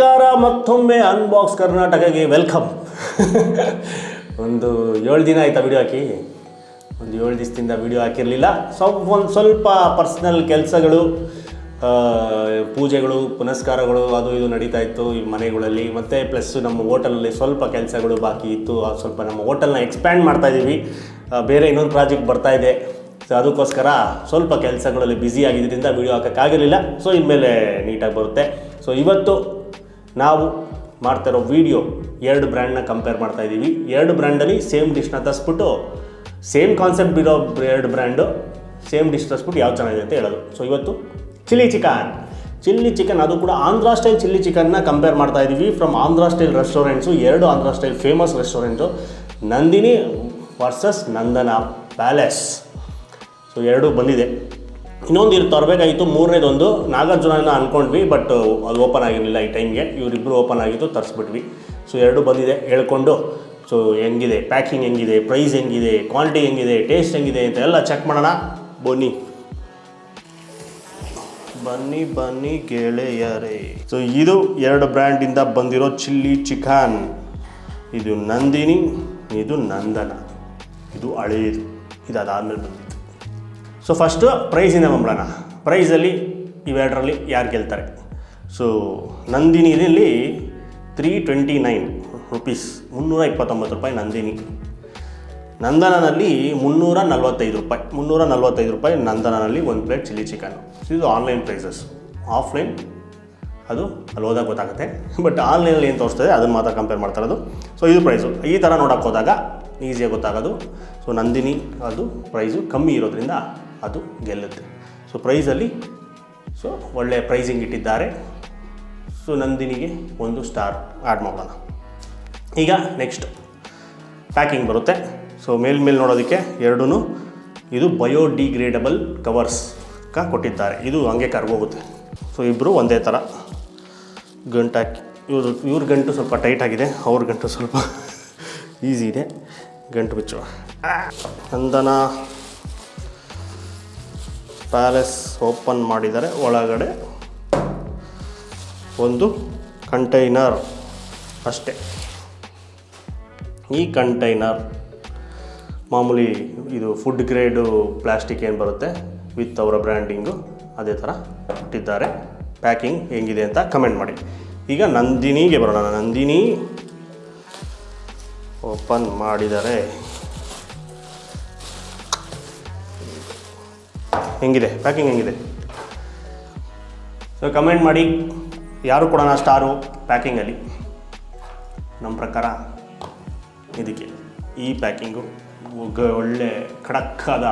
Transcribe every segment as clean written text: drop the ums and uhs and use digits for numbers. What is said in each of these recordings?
ನಮಸ್ಕಾರ, ಮತ್ತೊಮ್ಮೆ ಅನ್ಬಾಕ್ಸ್ ಕರ್ನಾಟಕಕ್ಕೆ ವೆಲ್ಕಮ್. ಒಂದು 7 ದಿನ ಆಯಿತಾ ವಿಡಿಯೋ ಹಾಕಿ. ಒಂದು 7 ದಿವಸದಿಂದ ವಿಡಿಯೋ ಹಾಕಿರಲಿಲ್ಲ. ಒಂದು ಸ್ವಲ್ಪ ಪರ್ಸ್ನಲ್ ಕೆಲಸಗಳು, ಪೂಜೆಗಳು, ಪುನಸ್ಕಾರಗಳು ಅದು ಇದು ನಡೀತಾ ಇತ್ತು ಈ ಮನೆಗಳಲ್ಲಿ. ಮತ್ತು ಪ್ಲಸ್ ನಮ್ಮ ಹೋಟೆಲಲ್ಲಿ ಸ್ವಲ್ಪ ಕೆಲಸಗಳು ಬಾಕಿ ಇತ್ತು. ಸ್ವಲ್ಪ ನಮ್ಮ ಹೋಟೆಲ್ನ ಎಕ್ಸ್ಪ್ಯಾಂಡ್ ಮಾಡ್ತಾಯಿದ್ದೀವಿ. ಬೇರೆ ಇನ್ನೊಂದು ಪ್ರಾಜೆಕ್ಟ್ ಬರ್ತಾಯಿದೆ. ಸೊ ಅದಕ್ಕೋಸ್ಕರ ಸ್ವಲ್ಪ ಕೆಲಸಗಳಲ್ಲಿ ಬ್ಯುಸಿ ಆಗಿದ್ದರಿಂದ ವಿಡಿಯೋ ಹಾಕೋಕ್ಕಾಗಿರಲಿಲ್ಲ. ಸೊ ಇನ್ಮೇಲೆ ನೀಟಾಗಿ ಬರುತ್ತೆ. ಸೊ ಇವತ್ತು ನಾವು ಮಾಡ್ತಾಯಿರೋ ವಿಡಿಯೋ 2 ಬ್ರ್ಯಾಂಡ್ನ ಕಂಪೇರ್ ಮಾಡ್ತಾಯಿದ್ದೀವಿ. 2 ಬ್ರ್ಯಾಂಡಲ್ಲಿ ಸೇಮ್ ಡಿಶ್ನ ತರಿಸ್ಬಿಟ್ಟು, ಸೇಮ್ ಕಾನ್ಸೆಪ್ಟ್ ಇರೋ 2 ಬ್ರ್ಯಾಂಡು ಸೇಮ್ ಡಿಶ್ ತರಿಸ್ಬಿಟ್ಟು ಯಾವ ಚೆನ್ನಾಗಿದೆ ಅಂತ ಹೇಳೋದು. ಸೊ ಇವತ್ತು ಚಿಲ್ಲಿ ಚಿಕನ್, ಅದು ಕೂಡ ಆಂಧ್ರ ಸ್ಟೈಲ್ ಚಿಲ್ಲಿ ಚಿಕನ್ನ ಕಂಪೇರ್ ಮಾಡ್ತಾಯಿದ್ದೀವಿ from Andhra style restaurants. 2 Andhra style famous restaurant, Nandini versus Nandana palace. So 2 ಬಂದಿದೆ. ಇನ್ನೊಂದು ತರಬೇಕಾಗಿತ್ತು, 3ನೇದೊಂದು ನಾಗಾರ್ಜುನ ಅಂದ್ಕೊಂಡ್ವಿ, ಬಟ್ ಅದು ಓಪನ್ ಆಗಿರಲಿಲ್ಲ ಈ ಟೈಮ್ಗೆ. ಇವರಿಬ್ಬರು ಓಪನ್ ಆಗಿತ್ತು, ತರಿಸ್ಬಿಟ್ವಿ. ಸೊ 2 ಬಂದಿದೆ ಹೇಳ್ಕೊಂಡು, ಸೊ ಹೆಂಗಿದೆ, ಪ್ಯಾಕಿಂಗ್ ಹೆಂಗಿದೆ, ಪ್ರೈಸ್ ಹೆಂಗಿದೆ, ಕ್ವಾಲಿಟಿ ಹೆಂಗಿದೆ, ಟೇಸ್ಟ್ ಹೆಂಗಿದೆ ಅಂತ ಎಲ್ಲ ಚೆಕ್ ಮಾಡೋಣ. ಬನ್ನಿ ಗೆಳೆಯರೇ. ಸೊ ಇದು 2 ಬ್ರ್ಯಾಂಡಿಂದ ಬಂದಿರೋ ಚಿಲ್ಲಿ ಚಿಕನ್. ಇದು ನಂದಿನಿ, ಇದು ನಂದನ, ಇದು ಹಳೇದು, ಇದು ಅದಾದಮೇಲೆ ಬಂದಿತ್ತು. ಸೊ ಫಸ್ಟು ಪ್ರೈಸಿಂದ ಬಂದ್ಬಿಡೋಣ. ಪ್ರೈಸಲ್ಲಿ ಇವೆರಡರಲ್ಲಿ ಯಾರು ಗೆಲ್ತಾರೆ? ಸೊ ನಂದಿನಿಯಲ್ಲಿ 329 ರೂಪೀಸ್, 329 ರೂಪಾಯಿ ನಂದಿನಿ. ನಂದನನಲ್ಲಿ 345 ರೂಪಾಯಿ, 345 ರೂಪಾಯಿ ನಂದನನಲ್ಲಿ 1 ಪ್ಲೇಟ್ ಚಿಲ್ಲಿ ಚಿಕನ್. ಇದು ಆನ್ಲೈನ್ ಪ್ರೈಸಸ್. ಆಫ್ಲೈನ್ ಅದು ಅಲ್ಲಿ ಹೋದಾಗ ಗೊತ್ತಾಗುತ್ತೆ, ಬಟ್ ಆನ್ಲೈನಲ್ಲಿ ಏನು ತೋರಿಸ್ತದೆ ಅದನ್ನು ಮಾತ್ರ ಕಂಪೇರ್ ಮಾಡ್ತಾ ಇರೋದು. ಸೊ ಇದು ಪ್ರೈಸು ಈ ಥರ ನೋಡೋಕ್ಕೆ ಹೋದಾಗ ಈಸಿಯಾಗಿ ಗೊತ್ತಾಗೋದು. ಸೊ ನಂದಿನಿ ಅದು ಪ್ರೈಸು ಕಮ್ಮಿ ಇರೋದ್ರಿಂದ ಅದು ಗೆಲ್ಲುತ್ತೆ. ಸೊ ಪ್ರೈಸಲ್ಲಿ ಸೊ ಒಳ್ಳೆಯ ಪ್ರೈಸಿಂಗ್ ಇಟ್ಟಿದ್ದಾರೆ. ಸೊ ನಂದಿನಿಗೆ 1 ಸ್ಟಾರ್ ಆ್ಯಡ್ ಮಾಡೋಣ. ಈಗ ನೆಕ್ಸ್ಟ್ ಪ್ಯಾಕಿಂಗ್ ಬರುತ್ತೆ. ಸೊ ಮೇಲ್ಮೇಲೆ ನೋಡೋದಕ್ಕೆ 2 ಇದು ಬಯೋಡಿಗ್ರೇಡಬಲ್ ಕವರ್ಸ್ ಕೊಟ್ಟಿದ್ದಾರೆ. ಇದು ಹಂಗೆ ಕರ್ಗೋಗುತ್ತೆ. ಸೊ ಇಬ್ಬರು ಒಂದೇ ಥರ ಗಂಟು ಹಾಕಿ, ಇವ್ರ ಗಂಟು ಸ್ವಲ್ಪ ಟೈಟ್ ಆಗಿದೆ, ಅವ್ರ ಗಂಟು ಸ್ವಲ್ಪ ಈಸಿ ಇದೆ. ಗಂಟು ಬಿಚ್ಚುವ. ನಂದನ ಪ್ಯಾಲೇಸ್ ಓಪನ್ ಮಾಡಿದ್ದಾರೆ. ಒಳಗಡೆ ಒಂದು ಕಂಟೈನರ್ ಅಷ್ಟೇ. ಈ ಕಂಟೈನರ್ ಮಾಮೂಲಿ ಇದು ಫುಡ್ ಗ್ರೇಡು ಪ್ಲಾಸ್ಟಿಕ್ ಏನು ಬರುತ್ತೆ ವಿತ್ ಅವರ ಬ್ರ್ಯಾಂಡಿಂಗು, ಅದೇ ಥರ ಇಟ್ಟಿದ್ದಾರೆ. ಪ್ಯಾಕಿಂಗ್ ಹೆಂಗಿದೆ ಅಂತ ಕಮೆಂಟ್ ಮಾಡಿ. ಈಗ ನಂದಿನಿಗೆ ಬರೋಣ. ನಂದಿನಿ ಓಪನ್ ಮಾಡಿದ್ದಾರೆ. ಹೆಂಗಿದೆ ಪ್ಯಾಕಿಂಗ್, ಹೆಂಗಿದೆ? ಸೊ ಕಮೆಂಟ್ ಮಾಡಿ. ಯಾರು ಕೊಡೋಣ ಸ್ಟಾರು ಪ್ಯಾಕಿಂಗಲ್ಲಿ? ನಮ್ಮ ಪ್ರಕಾರ ಇದಕ್ಕೆ ಈ ಪ್ಯಾಕಿಂಗು ಒಳ್ಳೆ ಖಡಕ್ಕಾದ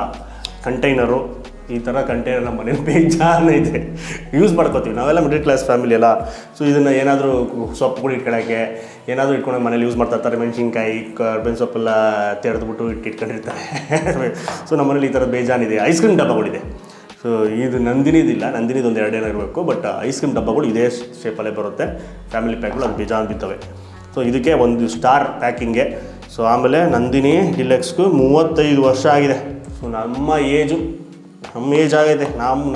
ಕಂಟೈನರು. ಈ ಥರ ಕಂಟೈನರ್ ನಮ್ಮ ಮನೇಲಿ ಬೇಜಾನೈತೆ, ಯೂಸ್ ಮಾಡ್ಕೋತೀವಿ ನಾವೆಲ್ಲ ಮಿಡಲ್ ಕ್ಲಾಸ್ ಫ್ಯಾಮಿಲಿ ಅಲ್ಲ. ಸೊ ಇದನ್ನು ಏನಾದರೂ ಸೊಪ್ಪುಗಳು ಇಟ್ಕೊಳ್ಳೋಕ್ಕೆ ಏನಾದರೂ ಇಟ್ಕೊಂಡು ಮನೇಲಿ ಯೂಸ್ ಮಾಡ್ತಾ ಇರ್ತಾರೆ. ಮೆಣಸಿನ್ಕಾಯಿ, ಕರ್ಬೇವಿನ ಸೊಪ್ಪೆಲ್ಲ ತೆರೆದ್ಬಿಟ್ಟು ಇಟ್ಕೊಂಡಿರ್ತಾರೆ. ಸೊ ನಮ್ಮ ಮನೇಲಿ ಈ ಥರದ್ದು ಬೇಜಾನಿದೆ. ಐಸ್ ಕ್ರೀಮ್ ಡಬ್ಬಗಳಿದೆ. ಸೊ ಇದು ನಂದಿನಿದಿಲ್ಲ, ನಂದಿನಿದೊಂದು 2 ಏನೋ ಇರಬೇಕು, ಬಟ್ ಐಸ್ ಕ್ರೀಮ್ ಡಬ್ಬಗಳು ಇದೇ ಶೇಪಲ್ಲೇ ಬರುತ್ತೆ. ಫ್ಯಾಮಿಲಿ ಪ್ಯಾಕ್ಗಳು ಅದು ಬೇಜಾನ್ ಬಿತ್ತವೆ. ಸೊ ಇದಕ್ಕೆ 1 ಸ್ಟಾರ್ ಪ್ಯಾಕಿಂಗ್ಗೆ. ಸೊ ಆಮೇಲೆ ನಂದಿನಿ ಡಿಲೆಕ್ಸ್ಗೂ 35 ವರ್ಷ ಆಗಿದೆ. ಸೊ ನಮ್ಮ ಏಜ್ ಆಗೈತೆ.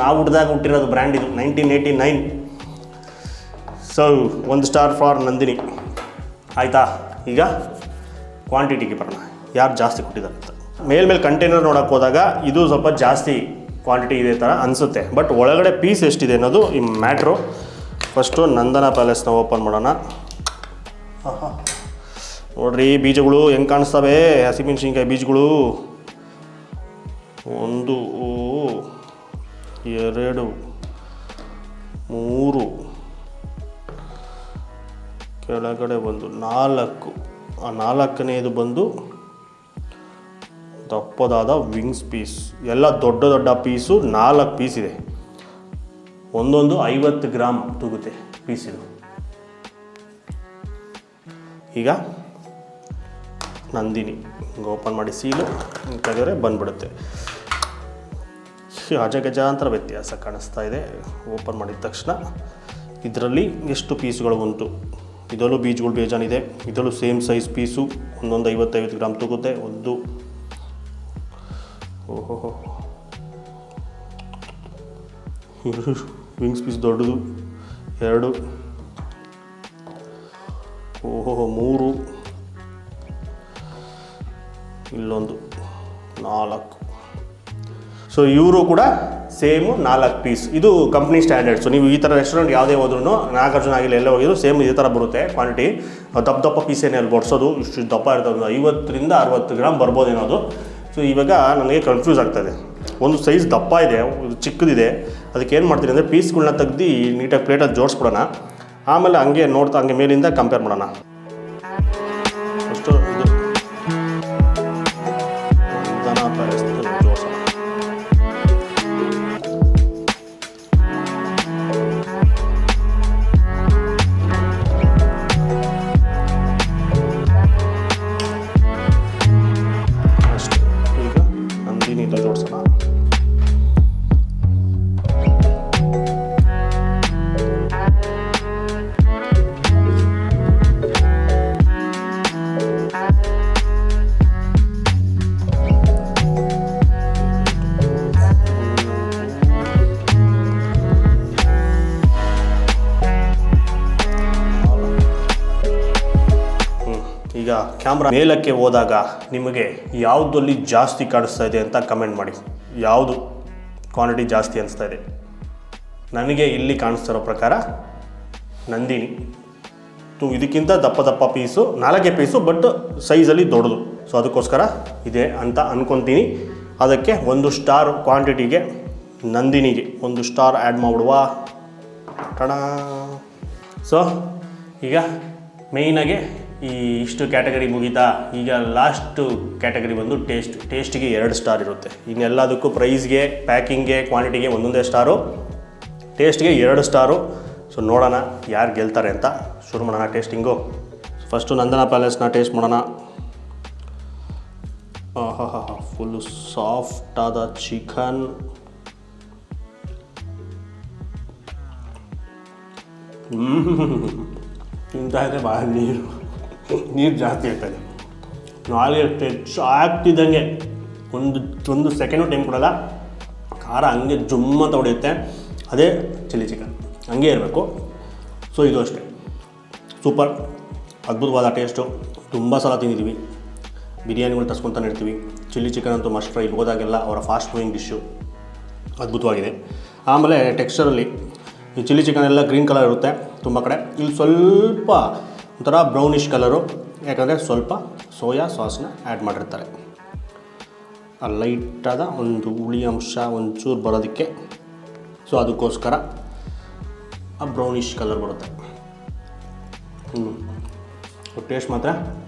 ನಾವು ಹುಟ್ಟಿರೋದು ಬ್ರ್ಯಾಂಡ್ ಇದು 1989. So 1 star for Nandini. ಆಯಿತಾ? ಈಗ ಕ್ವಾಂಟಿಟಿಗೆ ಬರೋಣ, ಯಾರು ಜಾಸ್ತಿ ಕೊಟ್ಟಿದ್ದಾರೆ ಅಂತ. ಮೇಲ್ಮೇಲೆ ಕಂಟೈನರ್ ನೋಡೋಕ್ಕೆ ಹೋದಾಗ ಇದು ಸ್ವಲ್ಪ ಜಾಸ್ತಿ ಕ್ವಾಂಟಿಟಿ ಇದೆ ಥರ ಅನಿಸುತ್ತೆ, ಬಟ್ ಒಳಗಡೆ ಪೀಸ್ ಎಷ್ಟಿದೆ ಅನ್ನೋದು ಈ ಮ್ಯಾಟ್ರು. ಫಸ್ಟು ನಂದನ ಪ್ಯಾಲೇಸ್ನ ಓಪನ್ ಮಾಡೋಣ. ನೋಡ್ರಿ ಬೀಜಗಳು ಹೆಂಗೆ ಕಾಣಿಸ್ತವೆ, ಹಸಿಮೆಣ್ಸಿನ್ಕಾಯಿ ಬೀಜಗಳು. 1 2 3 ಕೆಳಗಡೆ ಬಂದು 4. ಆ 4ನೇದು ಬಂದು ದಪ್ಪದಾದ ವಿಂಗ್ಸ್ ಪೀಸ್. ಎಲ್ಲ ದೊಡ್ಡ ಪೀಸು, 4 ಪೀಸ್ ಇದೆ. ಒಂದೊಂದು 50 ಗ್ರಾಮ್ ತೂಗುತ್ತೆ ಪೀಸ್ ಇದು. ಈಗ ನಂದಿನಿ ಓಪನ್ ಮಾಡಿ ಸೀಲು ತೆಗೆದರೆ ಬಂದ್ಬಿಡುತ್ತೆ. ಅಜಗಜಾಂತರ ವ್ಯತ್ಯಾಸ ಕಾಣಿಸ್ತಾ ಇದೆ ಓಪನ್ ಮಾಡಿದ ತಕ್ಷಣ. ಇದರಲ್ಲಿ ಎಷ್ಟು ಪೀಸ್ಗಳು ಉಂಟು? ಇದರಲ್ಲೂ ಬೀಜಗಳು ಬೇಜಾನಿದೆ. ಇದರಲ್ಲೂ ಸೇಮ್ ಸೈಜ್ ಪೀಸು, ಒಂದೊಂದು 50 ಗ್ರಾಮ್ ತೂಗುತ್ತೆ. ಓಹೋ, ವಿಂಗ್ಸ್ ಪೀಸ್ ದೊಡ್ಡದು. 2 ಓಹೋ 3, ಇಲ್ಲೊಂದು 4. ಸೊ ಇವರು ಕೂಡ ಸೇಮು 4 ಪೀಸ್. ಇದು ಕಂಪ್ನಿ ಸ್ಟ್ಯಾಂಡರ್ಡ್ಸು. ನೀವು ಈ ಥರ ರೆಸ್ಟೋರೆಂಟ್ ಯಾವುದೇ ಹೋದ್ರೂ, ನಾಗಾರ್ಜುನ ಆಗಿಲ್ಲ ಎಲ್ಲೇ ಹೋಗಿದ್ರು ಸೇಮ್ ಇದೇ ಥರ ಬರುತ್ತೆ ಕ್ವಾಂಟಿಟಿ. ದಪ್ಪ ಪೀಸೇನೆ ಅಲ್ಲಿ ಬಡಿಸೋದು, ಇಷ್ಟು ದಪ್ಪ ಇರ್ತದೆ, ಒಂದು 50ರಿಂದ 60 ಗ್ರಾಮ್ ಬರ್ಬೋದೇನೋ ಅದು. ಸೊ ಇವಾಗ ನನಗೆ ಕನ್ಫ್ಯೂಸ್ ಆಗ್ತಾಯಿದೆ. ಒಂದು ಸೈಜ್ ದಪ್ಪ ಇದೆ, ಚಿಕ್ಕದಿದೆ. ಅದಕ್ಕೆ ಏನು ಮಾಡ್ತೀನಿ ಅಂದರೆ ಪೀಸ್ಗಳನ್ನ ತೆಗ್ದು ನೀಟಾಗಿ ಪ್ಲೇಟಲ್ಲಿ ಜೋಡಿಸ್ಬಿಡೋಣ. ಆಮೇಲೆ ಹಂಗೆ ನೋಡ್ತಾ ಹಂಗೆ ಮೇಲಿಂದ ಕಂಪೇರ್ ಮಾಡೋಣ. ಅಷ್ಟು ಇದು ಜೋಡಿಸೋಣ. ಅಷ್ಟು ಈಗ ನಂದಿನಿ ಜೋಡಿಸೋಣ. ಈಗ ಕ್ಯಾಮ್ರಾ ಮೇಲಕ್ಕೆ ಹೋದಾಗ ನಿಮಗೆ ಯಾವುದಲ್ಲಿ ಜಾಸ್ತಿ ಕಾಣಿಸ್ತಾ ಇದೆ ಅಂತ ಕಮೆಂಟ್ ಮಾಡಿ. ಯಾವುದು ಕ್ವಾಂಟಿಟಿ ಜಾಸ್ತಿ ಅನಿಸ್ತಾ ಇದೆ? ನನಗೆ ಇಲ್ಲಿ ಕಾಣಿಸ್ತಿರೋ ಪ್ರಕಾರ ನಂದಿನಿ. ಇದಕ್ಕಿಂತ ದಪ್ಪ ಪೀಸು, 4 ಪೀಸು, ಬಟ್ ಸೈಜಲ್ಲಿ ದೊಡ್ಡದು. ಸೊ ಅದಕ್ಕೋಸ್ಕರ ಇದೆ ಅಂತ ಅಂದ್ಕೊತೀನಿ. ಅದಕ್ಕೆ 1 ಸ್ಟಾರ್ ಕ್ವಾಂಟಿಟಿಗೆ ನಂದಿನಿಗೆ 1 ಸ್ಟಾರ್ ಆ್ಯಡ್ ಮಾಡಿಬಿಡುವ. ಟಣ. ಸೊ ಈಗ ಮೇಯ್ನಾಗೆ ಇಷ್ಟು ಕ್ಯಾಟಗರಿ ಮುಗೀತಾ. ಈಗ ಲಾಸ್ಟು ಕ್ಯಾಟಗರಿ ಬಂದು ಟೇಸ್ಟಿಗೆ 2 ಸ್ಟಾರ್ ಇರುತ್ತೆ. ಇನ್ನೆಲ್ಲದಕ್ಕೂ ಪ್ರೈಸ್ಗೆ, ಪ್ಯಾಕಿಂಗ್ಗೆ, ಕ್ವಾಂಟಿಟಿಗೆ 1 ಸ್ಟಾರು, ಟೇಸ್ಟ್ಗೆ 2 ಸ್ಟಾರು. ಸೊ ನೋಡೋಣ ಯಾರು ಗೆಲ್ತಾರೆ ಅಂತ. ಶುರು ಮಾಡೋಣ ಟೇಸ್ಟಿಂಗು. ಫಸ್ಟು ನಂದನ ಪ್ಯಾಲೇಸ್ನ ಟೇಸ್ಟ್ ಮಾಡೋಣ. ಫುಲ್ಲು ಸಾಫ್ಟಾದ ಚಿಕನ್. ತಿಂತಾ ಇದೆ ಭಾಳ ನೀರು ಜಾಸ್ತಿ ಆಗ್ತಾಯಿದೆ. ನಾಳೆ ಹೆಚ್ಚು ಆಗ್ತಿದ್ದಂಗೆ ಒಂದು ಸೆಕೆಂಡು ಟೈಮ್ ಕೊಡಲ್ಲ. ಖಾರ ಹಂಗೆ ಜುಮ್ಮ ಅಂತ ಹೊಡೆಯುತ್ತೆ. ಅದೇ ಚಿಲ್ಲಿ ಚಿಕನ್ ಹಂಗೆ ಇರಬೇಕು. ಸೊ ಇದು ಅಷ್ಟೇ ಸೂಪರ್, ಅದ್ಭುತವಾದ ಟೇಸ್ಟು. ತುಂಬ ಸಲ ತಿಂದಿದ್ದೀವಿ, ಬಿರಿಯಾನಿಗಳು ತರ್ಸ್ಕೊತಾನೆ ಇರ್ತೀವಿ. ಚಿಲ್ಲಿ ಚಿಕನ್ ಅಂತೂ ಮಸ್ಟ್ ಟ್ರೈ. ಹೋದಾಗೆಲ್ಲ ಅವರ ಫಾಸ್ಟ್ ಮೂವಿಂಗ್ ಡಿಶ್ಶು ಅದ್ಭುತವಾಗಿದೆ. ಆಮೇಲೆ ಟೆಕ್ಸ್ಚರಲ್ಲಿ ಈ ಚಿಲ್ಲಿ ಚಿಕನ್ ಎಲ್ಲ ಗ್ರೀನ್ ಕಲರ್ ಇರುತ್ತೆ ತುಂಬ ಕಡೆ. ಇಲ್ಲಿ ಸ್ವಲ್ಪ ಒಂಥರ ಬ್ರೌನಿಷ್ ಕಲರು, ಯಾಕಂದರೆ ಸ್ವಲ್ಪ ಸೋಯಾ ಸಾಸ್ನ ಆ್ಯಡ್ ಮಾಡಿರ್ತಾರೆ. ಆ ಲೈಟಾದ ಒಂದು ಹುಳಿ ಅಂಶ ಒಂಚೂರು ಬರೋದಕ್ಕೆ. ಸೊ ಅದಕ್ಕೋಸ್ಕರ ಆ ಬ್ರೌನಿಷ್ ಕಲರ್ ಬರುತ್ತೆ. ಟೇಸ್ಟ್ ಮಾತ್ರ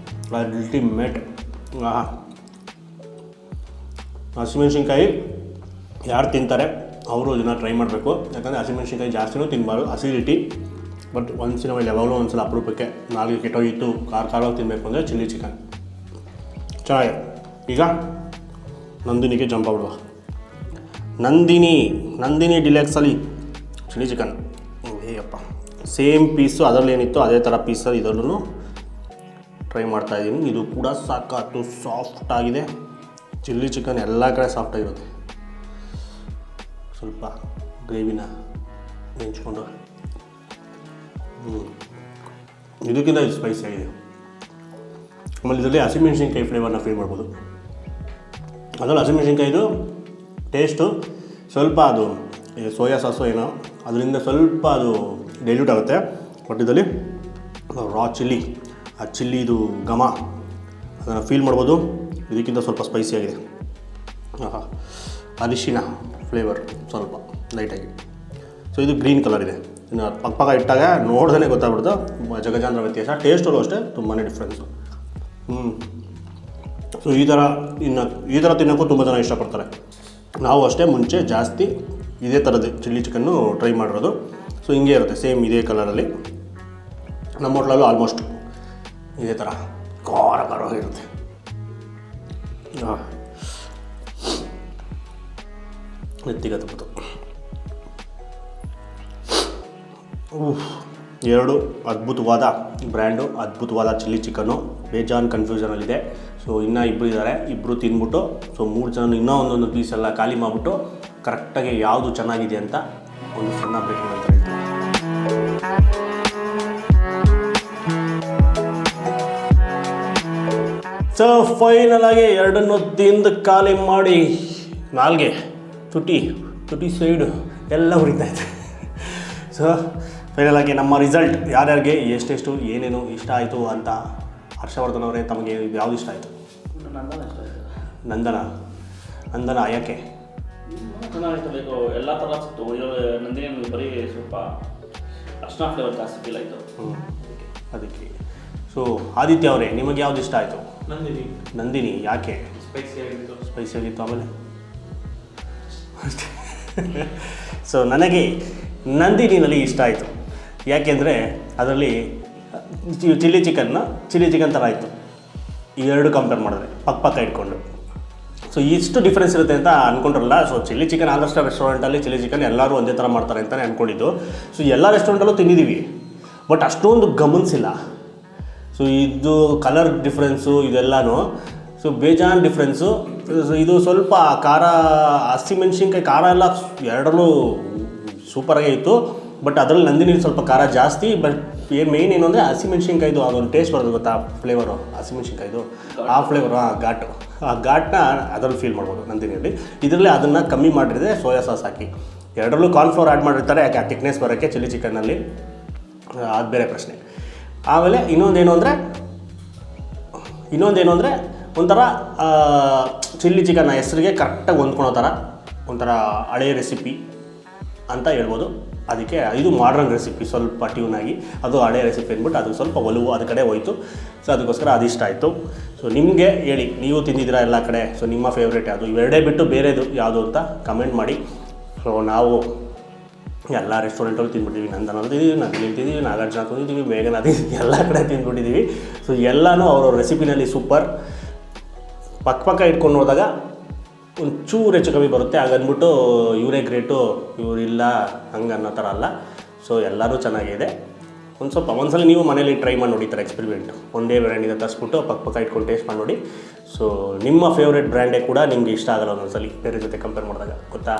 ಅಲ್ಟಿಮೇಟ್. ಹಸಿಮೆಣ್ಸಿನ್ಕಾಯಿ ಯಾರು ತಿಂತಾರೆ ಅವರು ಇದನ್ನು ಟ್ರೈ ಮಾಡಬೇಕು. ಯಾಕಂದರೆ ಹಸಿಮೆಣ್ಸಿನ್ಕಾಯಿ ಜಾಸ್ತಿನೂ ತಿನ್ನಬಾರ್ದು, ಅಸಿಡಿಟಿ. ಬಟ್ ಒಂದ್ಸಿನ ಮೇಲೆ ಯಾವಾಗಲೂ ಒಂದ್ಸಲ ಅಪರೂಪಕ್ಕೆ ನಾಲ್ಗೆ ಕೆಟ್ಟೋಗಿತ್ತು ಖಾರವಾಗಿ ತಿನ್ನಬೇಕು ಅಂದರೆ ಚಿಲ್ಲಿ ಚಿಕನ್ ಚೆನ್ನಾಗಿದೆ. ಈಗ ನಂದಿನಿಗೆ ಜಂಪ್ ಆಗ್ಬಿಡುವ. ನಂದಿನಿ ಡಿಲೆಕ್ಸಲ್ಲಿ ಚಿಲ್ಲಿ ಚಿಕನ್. ಹೇಯಪ್ಪ, ಸೇಮ್ ಪೀಸು ಅದರಲ್ಲಿ ಏನಿತ್ತು ಅದೇ ಥರ ಪೀಸಲ್ಲಿ ಇದರಲ್ಲೂ ಟ್ರೈ ಮಾಡ್ತಾಯಿದ್ದೀನಿ. ಇದು ಕೂಡ ಸಾಕತ್ತು ಸಾಫ್ಟಾಗಿದೆ. ಚಿಲ್ಲಿ ಚಿಕನ್ ಎಲ್ಲ ಕಡೆ ಸಾಫ್ಟಾಗಿರುತ್ತೆ. ಸ್ವಲ್ಪ ಗ್ರೇವಿನ ನೆಂಚ್ಕೊಂಡು ಇದಕ್ಕಿಂತ ಇದು ಸ್ಪೈಸಿ ಆಗಿದೆ. ಆಮೇಲೆ ಇದರಲ್ಲಿ ಹಸಿಮೆಣ್ಸಿನ್ಕಾಯಿ ಫ್ಲೇವರ್ನ ಫೀಲ್ ಮಾಡ್ಬೋದು. ಅದರಲ್ಲಿ ಹಸಿಮೆಣ್ಸಿನ್ಕಾಯಿದು ಟೇಸ್ಟು ಸ್ವಲ್ಪ ಅದು ಸೋಯಾ ಸಾಸು ಏನೋ ಅದರಿಂದ ಸ್ವಲ್ಪ ಅದು ಡೈಲ್ಯೂಟ್ ಆಗುತ್ತೆ. ಬಟ್ ಇದರಲ್ಲಿ ರಾ ಚಿಲ್ಲಿ, ಆ ಚಿಲ್ಲಿದು ಘಮ ಅದನ್ನು ಫೀಲ್ ಮಾಡ್ಬೋದು. ಇದಕ್ಕಿಂತ ಸ್ವಲ್ಪ ಸ್ಪೈಸಿ ಆಗಿದೆ. ಅರಿಶಿನ ಫ್ಲೇವರ್ ಸ್ವಲ್ಪ ಲೈಟಾಗಿ. ಸೊ ಇದು ಗ್ರೀನ್ ಕಲರ್ ಇದೆ. ಇನ್ನು ಪಕ್ಕ ಇಟ್ಟಾಗ ನೋಡ್ದೇ ಗೊತ್ತಾಗ್ಬಿಡ್ತು ಜಗಜಾಂತರ ವ್ಯತ್ಯಾಸ. ಟೇಸ್ಟಲ್ಲೂ ಅಷ್ಟೇ ತುಂಬಾ ಡಿಫ್ರೆನ್ಸು. ಸೊ ಈ ಥರ ತಿನ್ನೋಕ್ಕೂ ತುಂಬ ಜನ ಇಷ್ಟಪಡ್ತಾರೆ. ನಾವು ಅಷ್ಟೇ ಮುಂಚೆ ಜಾಸ್ತಿ ಇದೇ ಥರದ್ದು ಚಿಲ್ಲಿ ಚಿಕನ್ನು ಟ್ರೈ ಮಾಡಿರೋದು. ಸೊ ಹಿಂಗೆ ಇರುತ್ತೆ ಸೇಮ್ ಇದೇ ಕಲರಲ್ಲಿ. ನಮ್ಮ ಹೋಟ್ಲಲ್ಲೂ ಆಲ್ಮೋಸ್ಟ್ ಇದೇ ಥರ ಖಾರವಾಗಿರುತ್ತೆ. ಎತ್ತಿಗತ್ತು ಎರಡು ಅದ್ಭುತವಾದ ಬ್ರ್ಯಾಂಡು, ಅದ್ಭುತವಾದ ಚಿಲ್ಲಿ ಚಿಕನ್ನು. ಬೇಜಾನ್ ಕನ್ಫ್ಯೂಷನಲ್ಲಿದೆ. ಸೊ ಇನ್ನೂ ಇಬ್ಬರು ಇದ್ದಾರೆ, ಇಬ್ಬರು ತಿಂದ್ಬಿಟ್ಟು ಸೊ 3 ಜನ ಇನ್ನೂ ಒಂದೊಂದು ಪೀಸ್ ಎಲ್ಲ ಖಾಲಿ ಮಾಡಿಬಿಟ್ಟು ಕರೆಕ್ಟಾಗಿ ಯಾವುದು ಚೆನ್ನಾಗಿದೆ ಅಂತ ಒಂದು ಸಣ್ಣ ಬ್ರೇಕಿಂಗ್ ಅಂತ ಹೇಳ್ತೀವಿ. ಸೊ ಫೈನಲ್ ಆಗಿ ಎರಡನ್ನು ತಿಂದು ಖಾಲಿ ಮಾಡಿ ನಾಲ್ಗೆ ತುಟಿ ಸೈಡು ಎಲ್ಲ ಉರಿತಾಯಿದೆ. ಸೊ ಫೈನಲ್ ಆಗಿ ನಮ್ಮ ರಿಸಲ್ಟ್ ಯಾರ್ಯಾರಿಗೆ ಎಷ್ಟೆಷ್ಟು ಏನೇನು ಇಷ್ಟ ಆಯಿತು ಅಂತ ಹರ್ಷವರ್ಧನ್ ಅವರೇ ತಮಗೆ ಯಾವುದು ಇಷ್ಟ ಆಯಿತು? ನಂದನ ಯಾಕೆ? ಚೆನ್ನಾಗಿತ್ತು. ಲೈಕ್ ಎಲ್ಲ ಥರ ಸಿಕ್ತು. ನಂದಿನಿ ಬರೀ ಸ್ವಲ್ಪ ಅರ್ಶಿನ ಫ್ಲೇವರ್ ಜಾಸ್ತಿ ಫೀಲ್ ಆಯಿತು. ಅದಕ್ಕೆ. ಸೊ ಆದಿತ್ಯ ಅವರೇ ನಿಮಗೆ ಯಾವ್ದು ಇಷ್ಟ ಆಯಿತು? ನಂದಿನಿ ಯಾಕೆ? ಸ್ಪೈಸಿ ಆಗಿತ್ತು. ಆಮೇಲೆ ಸೊ ನನಗೆ ನಂದಿನಿನಲ್ಲಿ ಇಷ್ಟ ಆಯಿತು. ಯಾಕೆಂದರೆ ಅದರಲ್ಲಿ ಚಿಲ್ಲಿ ಚಿಕನ್ ಥರ ಆಯಿತು. ಈ ಎರಡು ಕಂಪೇರ್ ಮಾಡಿದ್ರೆ ಪಕ್ಕ ಇಟ್ಕೊಂಡು. ಸೊ ಇಷ್ಟು ಡಿಫ್ರೆನ್ಸ್ ಇರುತ್ತೆ ಅಂತ ಅಂದ್ಕೊಂಡ್ರಲ್ಲ. ಸೊ ಚಿಲ್ಲಿ ಚಿಕನ್ ಆದಷ್ಟು ರೆಸ್ಟೋರೆಂಟಲ್ಲಿ ಚಿಲ್ಲಿ ಚಿಕನ್ ಎಲ್ಲರೂ ಒಂದೇ ಥರ ಮಾಡ್ತಾರೆ ಅಂತಲೇ ಅಂದ್ಕೊಂಡಿದ್ದು. ಸೊ ಎಲ್ಲ ರೆಸ್ಟೋರೆಂಟಲ್ಲೂ ತಿಂದಿದ್ದೀವಿ, ಬಟ್ ಅಷ್ಟೊಂದು ಗಮನಿಸಿಲ್ಲ. ಸೊ ಇದು ಕಲರ್ ಡಿಫ್ರೆನ್ಸು ಇದೆಲ್ಲನೂ ಸೊ ಬೇಜಾನ್ ಡಿಫ್ರೆನ್ಸು. ಇದು ಸ್ವಲ್ಪ ಖಾರ, ಹಸಿಮೆಣ್ಸಿನ್ಕಾಯಿ ಖಾರ ಎಲ್ಲ ಎರಡರಲ್ಲೂ ಸೂಪರಾಗೇ ಇತ್ತು. ಬಟ್ ಅದರಲ್ಲಿ ನಂದಿನಿ ಸ್ವಲ್ಪ ಖಾರ ಜಾಸ್ತಿ. ಬಟ್ ಮೇಯ್ನ್ ಏನು ಅಂದರೆ ಹಸಿಮೆಣ್ಸಿನ್ಕಾಯ್ದು ಅದೊಂದು ಟೇಸ್ಟ್ ಬರೋದು ಗೊತ್ತಾ, ಫ್ಲೇವರು ಹಸಿಮೆಣ್ಸಿನ್ಕಾಯ್ದು ಆ ಫ್ಲೇವರು, ಆ ಘಾಟ್ನ ಅದರಲ್ಲಿ ಫೀಲ್ ಮಾಡ್ಬೋದು ನಂದಿನಿಯಲ್ಲಿ. ಇದರಲ್ಲಿ ಅದನ್ನು ಕಮ್ಮಿ ಮಾಡಿದ್ರೆ ಸೋಯಾ ಸಾಸ್ ಹಾಕಿ, ಎರಡರಲ್ಲೂ ಕಾರ್ನ್ಫ್ಲೋರ್ ಆ್ಯಡ್ ಮಾಡಿರ್ತಾರೆ ಯಾಕೆ ಆ ಥಿಕ್ನೆಸ್ ಬರೋಕ್ಕೆ ಚಿಲ್ಲಿ ಚಿಕನ್ನಲ್ಲಿ, ಅದು ಬೇರೆ ಪ್ರಶ್ನೆ. ಆಮೇಲೆ ಇನ್ನೊಂದೇನು ಅಂದರೆ ಒಂಥರ ಚಿಲ್ಲಿ ಚಿಕನ್ನ ಹೆಸರಿಗೆ ಕರೆಕ್ಟಾಗಿ ಹೊಂದ್ಕೊಳೋ ಥರ ಒಂಥರ ಹಳೆಯ ರೆಸಿಪಿ ಅಂತ ಹೇಳ್ಬೋದು. ಅದಕ್ಕೆ ಇದು ಮಾಡ್ರನ್ ರೆಸಿಪಿ, ಸ್ವಲ್ಪ ಟ್ಯೂನಾಗಿ ಅದು ಹಳೆಯ ರೆಸಿಪಿ ಅಂದ್ಬಿಟ್ಟು ಅದು ಸ್ವಲ್ಪ ಒಲವು ಅದು ಕಡೆ ಹೋಯಿತು. ಸೊ ಅದಕ್ಕೋಸ್ಕರ ಅದು ಇಷ್ಟ ಆಯಿತು. ಸೊ ನಿಮಗೆ ಹೇಳಿ, ನೀವು ತಿಂದಿದ್ದೀರಾ ಎಲ್ಲ ಕಡೆ? ಸೊ ನಿಮ್ಮ ಫೇವ್ರೇಟ್ ಯಾವುದು? ಇವೆರಡೇ ಬಿಟ್ಟು ಬೇರೆದು ಯಾವುದು ಅಂತ ಕಮೆಂಟ್ ಮಾಡಿ. ಸೊ ನಾವು ಎಲ್ಲ ರೆಸ್ಟೋರೆಂಟಲ್ಲಿ ತಿಂದ್ಬಿಟ್ಟಿದ್ದೀವಿ. ನಂದನಲ್ಲಿ ತಿಂದಿದ್ದೀವಿ, ನಾಗಾರ್ಜುನ ತಿಂದಿದ್ದೀವಿ, ಮೇಘನಾ ತಿಂದಿದ್ದೀವಿ, ಎಲ್ಲ ಕಡೆ ತಿಂದ್ಬಿಟ್ಟಿದ್ದೀವಿ. ಸೊ ಎಲ್ಲನೂ ಅವ್ರವ್ರ ರೆಸಿಪಿನಲ್ಲಿ ಸೂಪರ್. ಪಕ್ಕ ಇಟ್ಕೊಂಡು ನೋಡಿದಾಗ ಒಂಚೂರು ಹೆಚ್ಚು ಕಮ್ಮಿ ಬರುತ್ತೆ. ಹಾಗಂದ್ಬಿಟ್ಟು ಇವರೇ ಗ್ರೇಟು ಇವರಿಲ್ಲ ಹಂಗೆ ಅನ್ನೋ ಥರ ಅಲ್ಲ. ಸೊ ಎಲ್ಲರೂ ಚೆನ್ನಾಗಿದೆ. ಒಂದ್ಸಲ ನೀವು ಮನೇಲಿ ಟ್ರೈ ಮಾಡಿ ನೋಡಿ, ಥರ ಎಕ್ಸ್ಪೆರಿಮೆಂಟ್ ಒಂದೇ ಬ್ರ್ಯಾಂಡಿಂದ ತರಿಸ್ಬಿಟ್ಟು ಪಕ್ಕ ಇಟ್ಕೊಂಡು ಟೇಸ್ಟ್ ಮಾಡಿ ನೋಡಿ. ಸೊ ನಿಮ್ಮ ಫೇವ್ರೇಟ್ ಬ್ರ್ಯಾಂಡೇ ಕೂಡ ನಿಮಗೆ ಇಷ್ಟ ಆಗಲ್ಲ ಒಂದೊಂದ್ಸಲಿ ಬೇರೆ ಜೊತೆ ಕಂಪೇರ್ ಮಾಡಿದಾಗ, ಗೊತ್ತಾ?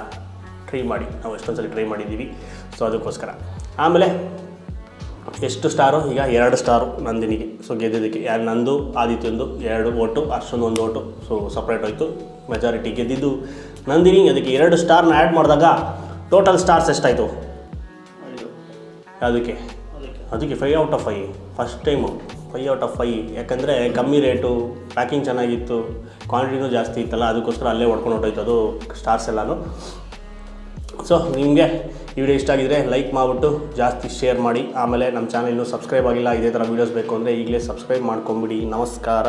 ಟ್ರೈ ಮಾಡಿ, ನಾವು ಎಷ್ಟೊಂದು ಸಲ ಟ್ರೈ ಮಾಡಿದ್ದೀವಿ. ಸೊ ಅದಕ್ಕೋಸ್ಕರ ಆಮೇಲೆ ಎಷ್ಟು ಸ್ಟಾರು? ಈಗ 2 ಸ್ಟಾರು ನಂದಿನಿಗೆ. ಸೊ ಗೆದ್ದಿದ್ದಕ್ಕೆ ಯಾರು? ನಂದು ಆದಿತ್ಯಂದು 2 ಓಟು, ಅಷ್ಟೊಂದು 1 ಓಟು. ಸೊ ಸಪ್ರೇಟ್ ಹೋಯಿತು. ಮೆಜಾರಿಟಿ ಗೆದ್ದಿದ್ದು ನಂದಿನಿ. ಅದಕ್ಕೆ 2 ಸ್ಟಾರ್ನ ಆ್ಯಡ್ ಮಾಡಿದಾಗ ಟೋಟಲ್ ಸ್ಟಾರ್ಸ್ ಎಷ್ಟಾಯಿತು? ಅದಕ್ಕೆ 5 out of 5. First time 5 out of 5. ಯಾಕಂದರೆ ಕಮ್ಮಿ ರೇಟು, ಪ್ಯಾಕಿಂಗ್ ಚೆನ್ನಾಗಿತ್ತು, ಕ್ವಾಂಟಿಟಿನೂ ಜಾಸ್ತಿ ಇತ್ತಲ್ಲ, ಅದಕ್ಕೋಸ್ಕರ ಅಲ್ಲೇ ಹೊಡ್ಕೊಂಡು ಹೊಟ್ಟೋಯ್ತು ಅದು ಸ್ಟಾರ್ಸ್ ಎಲ್ಲನೂ. ಸೊ ನಿಮಗೆ ಈ ವಿಡಿಯೋ ಇಷ್ಟ ಆಗಿದರೆ ಲೈಕ್ ಮಾಡಿಬಿಟ್ಟು ಜಾಸ್ತಿ ಶೇರ್ ಮಾಡಿ. ಆಮೇಲೆ ನಮ್ಮ ಚಾನಲ್ ಇನ್ನೂ ಸಬ್ಸ್ಕ್ರೈಬ್ ಆಗಿಲ್ಲ, ಇದೇ ಥರ ವೀಡಿಯೋಸ್ ಬೇಕು ಅಂದರೆ ಈಗಲೇ ಸಬ್ಸ್ಕ್ರೈಬ್ ಮಾಡ್ಕೊಂಬಿಡಿ. ನಮಸ್ಕಾರ.